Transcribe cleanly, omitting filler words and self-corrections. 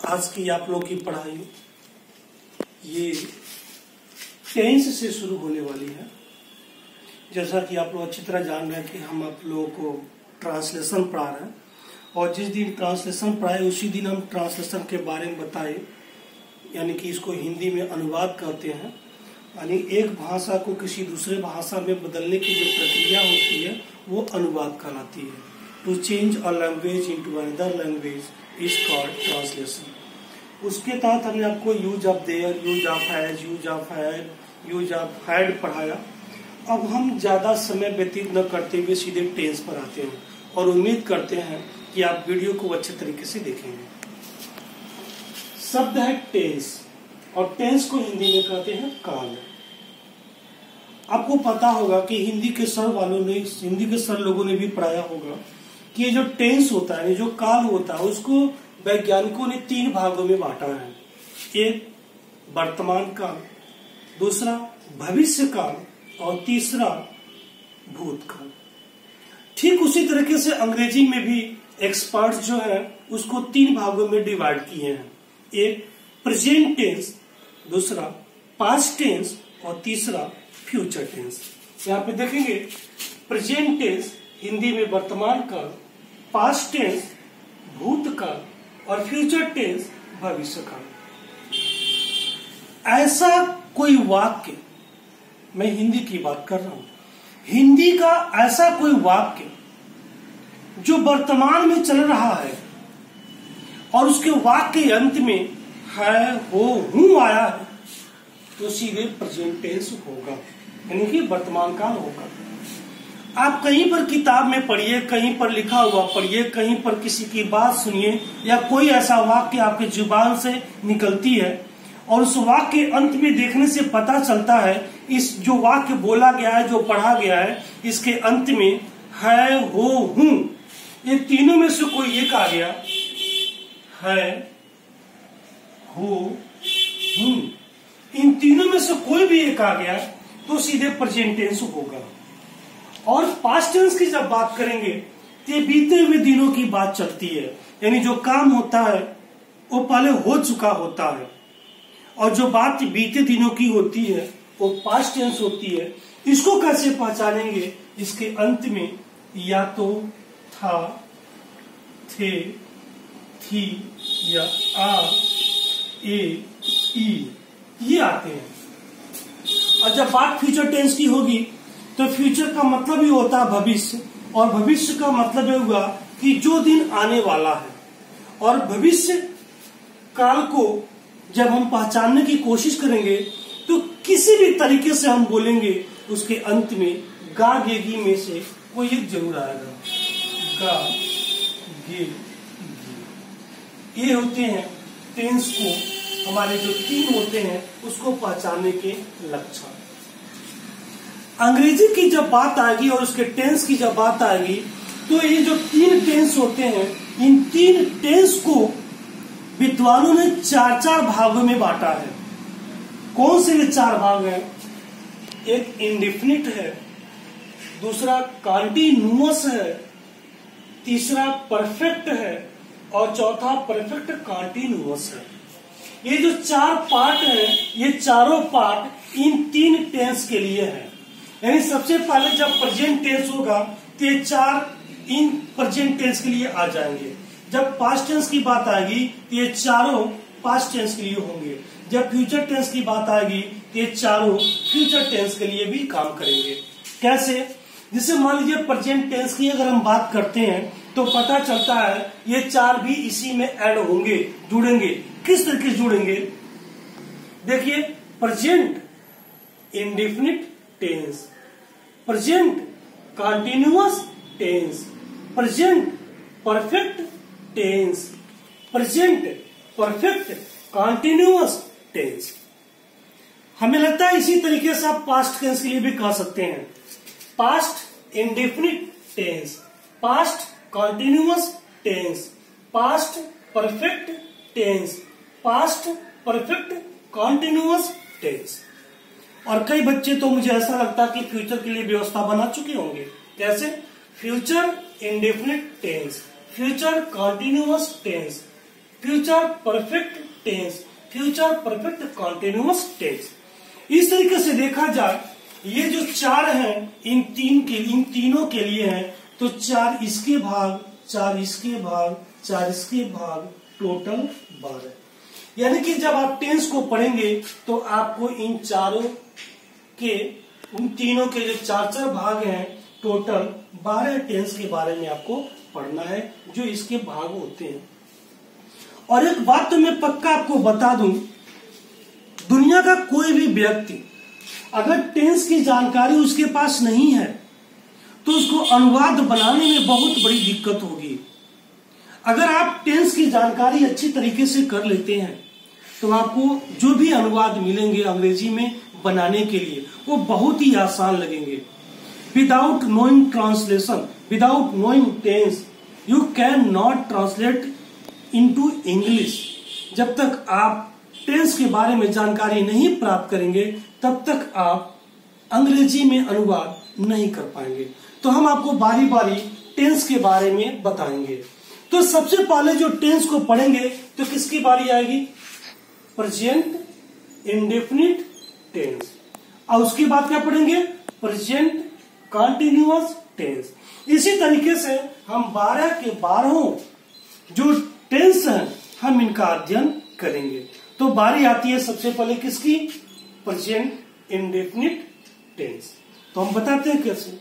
आज की आप लोग की पढ़ाई ये टेंस से शुरू होने वाली है। जैसा कि आप लोग अच्छी तरह जान रहे हैं कि हम आप लोगों को ट्रांसलेशन पढ़ा रहे हैं और जिस दिन ट्रांसलेशन पढ़ाए उसी दिन हम ट्रांसलेशन के बारे में बताए, यानी कि इसको हिंदी में अनुवाद कहते हैं। यानी एक भाषा को किसी दूसरे भाषा में बदलने की जो प्रक्रिया होती है वो अनुवाद कहलाती है। To change a language into another language is called translation. उसके तहत हमने आपको use of there, use of has, use of had, use of had पढ़ाया। अब हम ज्यादा समय व्यतीत न करते हुए सीधे टेंस पर आते हैं और उम्मीद करते हैं कि आप वीडियो को अच्छे तरीके से देखेंगे। शब्द है टेंस और टेंस को हिंदी में कहते हैं काल। आपको पता होगा कि हिंदी के सर लोगों ने भी पढ़ाया होगा कि ये जो टेंस होता है, जो काल होता है, उसको वैज्ञानिकों ने 3 भागों में बांटा है। एक वर्तमान काल, दूसरा भविष्य काल और तीसरा भूतकाल। ठीक उसी तरीके से अंग्रेजी में भी एक्सपर्ट्स जो है उसको 3 भागों में डिवाइड किए हैं। एक प्रेजेंट टेंस, दूसरा पास्ट टेंस और तीसरा फ्यूचर टेंस। यहाँ पे देखेंगे प्रेजेंट टेंस हिंदी में वर्तमान काल, पास्ट टेंस भूतकाल और फ्यूचर टेंस भविष्य काल। ऐसा कोई वाक्य, मैं हिंदी की बात कर रहा हूं, हिंदी का ऐसा कोई वाक्य जो वर्तमान में चल रहा है और उसके वाक्य के अंत में है, हो, हूं आया है, तो सीधे प्रेजेंट टेंस होगा, यानी कि वर्तमान काल होगा। आप कहीं पर किताब में पढ़िए, कहीं पर लिखा हुआ पढ़िए, कहीं पर किसी की बात सुनिए या कोई ऐसा वाक्य आपके जुबान से निकलती है और उस वाक्य के अंत में देखने से पता चलता है इस जो वाक्य बोला गया है, जो पढ़ा गया है, इसके अंत में है, हो, हूं, ये तीनों में से कोई एक आ गया, है, हो, हूं, इन तीनों में से कोई भी एक आ गया तो सीधे प्रेजेंट टेंस होगा। और पास्ट टेंस की जब बात करेंगे तो ये बीते हुए दिनों की बात चलती है, यानी जो काम होता है वो पहले हो चुका होता है और जो बात बीते दिनों की होती है वो पास्ट टेंस होती है। इसको कैसे पहचानेंगे? इसके अंत में या तो था, थे, थी या आ, ए, ई ये आते हैं। और जब बात फ्यूचर टेंस की होगी तो फ्यूचर का मतलब ही होता है भविष्य, और भविष्य का मतलब ये हुआ कि जो दिन आने वाला है। और भविष्य काल को जब हम पहचानने की कोशिश करेंगे तो किसी भी तरीके से हम बोलेंगे उसके अंत में गा गे गी में से कोई एक जरूर आएगा। गा गे गी, ये होते हैं टेंस को, हमारे जो 3 होते हैं उसको पहचानने के लक्षण। अंग्रेजी की जब बात आएगी और उसके टेंस की जब बात आएगी तो ये जो 3 टेंस होते हैं, इन 3 टेंस को विद्वानों ने 4 भागों में बांटा है। कौन से ये 4 भाग हैं? एक इंडेफिनिट है, दूसरा कॉन्टिन्यूअस है, तीसरा परफेक्ट है और चौथा परफेक्ट कॉन्टिन्यूअस है। ये जो 4 पार्ट हैं, ये चारों पार्ट इन 3 टेंस के लिए है। यानी सबसे पहले जब प्रेजेंट टेंस होगा तो ये 4 इन प्रेजेंट टेंस के लिए आ जाएंगे। जब पास्ट टेंस की बात आएगी तो ये चारों पास्ट टेंस के लिए होंगे। जब फ्यूचर टेंस की बात आएगी तो ये चारों फ्यूचर टेंस के लिए भी काम करेंगे। कैसे? जिसे मान लीजिए प्रेजेंट टेंस की अगर हम बात करते हैं तो पता चलता है ये 4 भी इसी में ऐड होंगे, जुड़ेंगे। किस तरीके से जुड़ेंगे? देखिए, present indefinite tense, present continuous tense, present perfect tense, present perfect continuous tense. हमें लगता है इसी तरीके से आप पास्ट टेंस के लिए भी कह सकते हैं। Past indefinite tense, past continuous tense, past perfect tense, past perfect continuous tense. और कई बच्चे तो मुझे ऐसा लगता है कि फ्यूचर के लिए व्यवस्था बना चुके होंगे। कैसे? Future indefinite tense, future continuous tense, future perfect tense, future perfect continuous tense. इस तरीके से देखा जाए ये जो चार हैं इन तीनों के लिए हैं, तो चार इसके भाग, चार इसके भाग, चार इसके भाग, टोटल 12। यानी कि जब आप टेंस को पढ़ेंगे तो आपको इन चारों के, उन तीनों के जो चार चार भाग हैं, टोटल 12 टेंस के बारे में आपको पढ़ना है, जो इसके भाग होते हैं। और एक बात तो मैं पक्का आपको बता दूं, दुनिया का कोई भी व्यक्ति अगर टेंस की जानकारी उसके पास नहीं है तो उसको अनुवाद बनाने में बहुत बड़ी दिक्कत होगी। अगर आप टेंस की जानकारी अच्छी तरीके से कर लेते हैं तो आपको जो भी अनुवाद मिलेंगे अंग्रेजी में बनाने के लिए वो बहुत ही आसान लगेंगे। Without knowing translation, without knowing tense, you can not translate into English. जब तक आप टेंस के बारे में जानकारी नहीं प्राप्त करेंगे तब तक आप अंग्रेजी में अनुवाद नहीं कर पाएंगे। तो हम आपको बारी बारी टेंस के बारे में बताएंगे। तो सबसे पहले जो टेंस को पढ़ेंगे तो किसकी बारी आएगी? Present indefinite tense. और उसके बाद क्या पढ़ेंगे? Present continuous tense. इसी तरीके से हम 12 के 12 जो टेंस हैं हम इनका अध्ययन करेंगे। तो बारी आती है सबसे पहले किसकी? Present indefinite tense. तो हम बताते हैं कैसे।